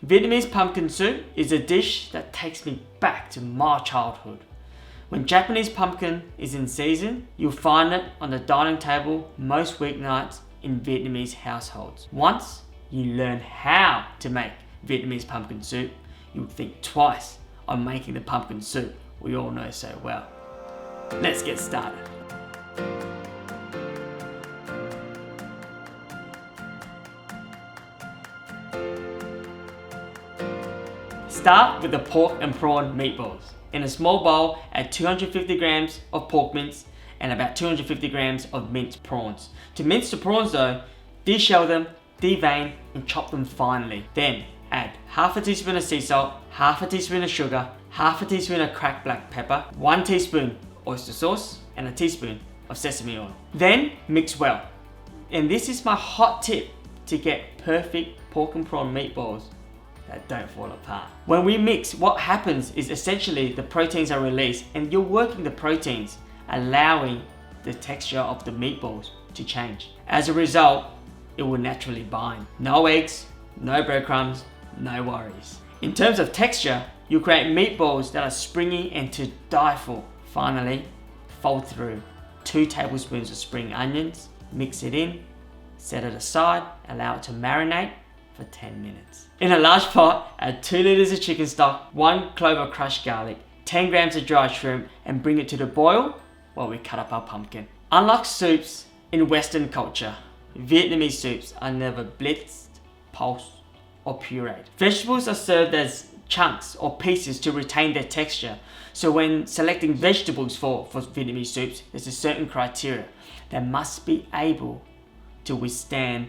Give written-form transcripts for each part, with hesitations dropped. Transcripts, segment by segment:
Vietnamese pumpkin soup is a dish that takes me back to my childhood. When Japanese pumpkin is in season, you'll find it on the dining table most weeknights in Vietnamese households. Once you learn how to make Vietnamese pumpkin soup, you'll think twice on making the pumpkin soup we all know so well. Let's get started. Start with the pork and prawn meatballs. In a small bowl, add 250 grams of pork mince and about 250 grams of minced prawns. To mince the prawns though, deshell them, devein and chop them finely. Then add half a teaspoon of sea salt, half a teaspoon of sugar, half a teaspoon of cracked black pepper, 1 teaspoon oyster sauce and a teaspoon of sesame oil. Then mix well. And this is my hot tip to get perfect pork and prawn meatballs that don't fall apart. When we mix, what happens is essentially the proteins are released and you're working the proteins, allowing the texture of the meatballs to change. As a result, it will naturally bind. No eggs, no breadcrumbs, no worries. In terms of texture, you create meatballs that are springy and to die for. Finally, fold through 2 tablespoons of spring onions, mix it in, set it aside, allow it to marinate for 10 minutes. In a large pot, add 2 liters of chicken stock, 1 clove of crushed garlic, 10 grams of dried shrimp and bring it to the boil while we cut up our pumpkin. Unlike soups in Western culture, Vietnamese soups are never blitzed, pulsed or pureed. Vegetables are served as chunks or pieces to retain their texture. So when selecting vegetables for Vietnamese soups, there's a certain criteria. They must be able to withstand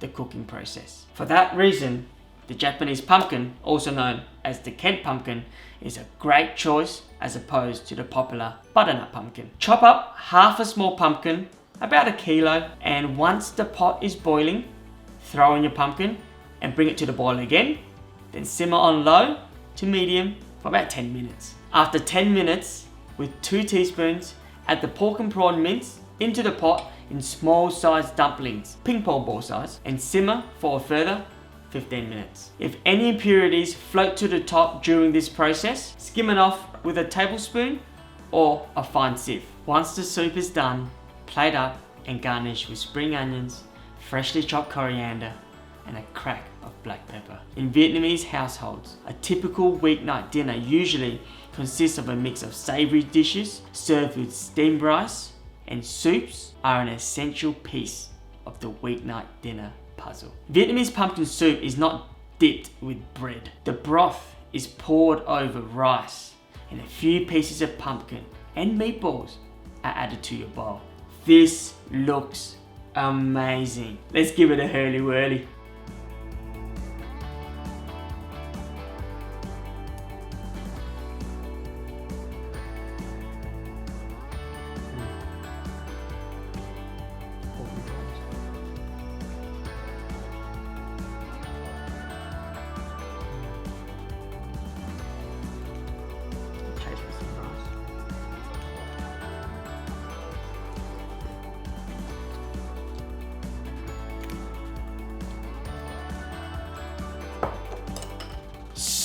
the cooking process. For that reason, the Japanese pumpkin, also known as the Kent pumpkin, is a great choice as opposed to the popular butternut pumpkin. Chop up half a small pumpkin, about 1 kilo, and once the pot is boiling, throw in your pumpkin and bring it to the boil again, then simmer on low to medium for about 10 minutes. After 10 minutes, with 2 teaspoons, add the pork and prawn mince into the pot in small sized dumplings, ping pong ball size, and simmer for a further 15 minutes. If any impurities float to the top during this process, skim it off with a tablespoon or a fine sieve. Once the soup is done, plate up and garnish with spring onions, freshly chopped coriander, and a crack of black pepper. In Vietnamese households, a typical weeknight dinner usually consists of a mix of savory dishes served with steamed rice, and soups are an essential piece of the weeknight dinner puzzle. Vietnamese pumpkin soup is not dipped with bread. The broth is poured over rice and a few pieces of pumpkin and meatballs are added to your bowl. This looks amazing. Let's give it a hurly-whirly.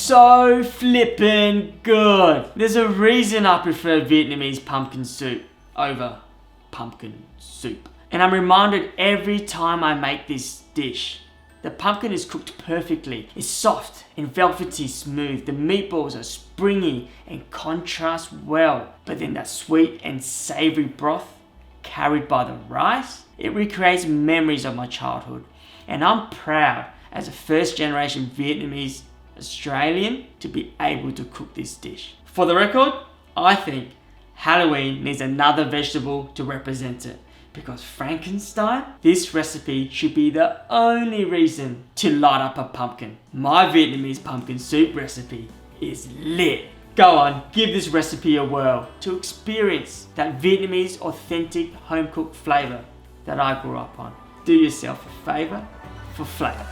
So flippin' good. There's a reason I prefer Vietnamese pumpkin soup over pumpkin soup. And I'm reminded every time I make this dish. The pumpkin is cooked perfectly. It's soft and velvety smooth. The meatballs are springy and contrast well. But then that sweet and savory broth carried by the rice, it recreates memories of my childhood. And I'm proud as a first generation Vietnamese Australian to be able to cook this dish. For the record, I think Halloween needs another vegetable to represent it, because Frankenstein, this recipe should be the only reason to light up a pumpkin. My Vietnamese pumpkin soup recipe is lit. Go on, give this recipe a whirl to experience that Vietnamese authentic home cooked flavour that I grew up on. Do yourself a favour for flavour.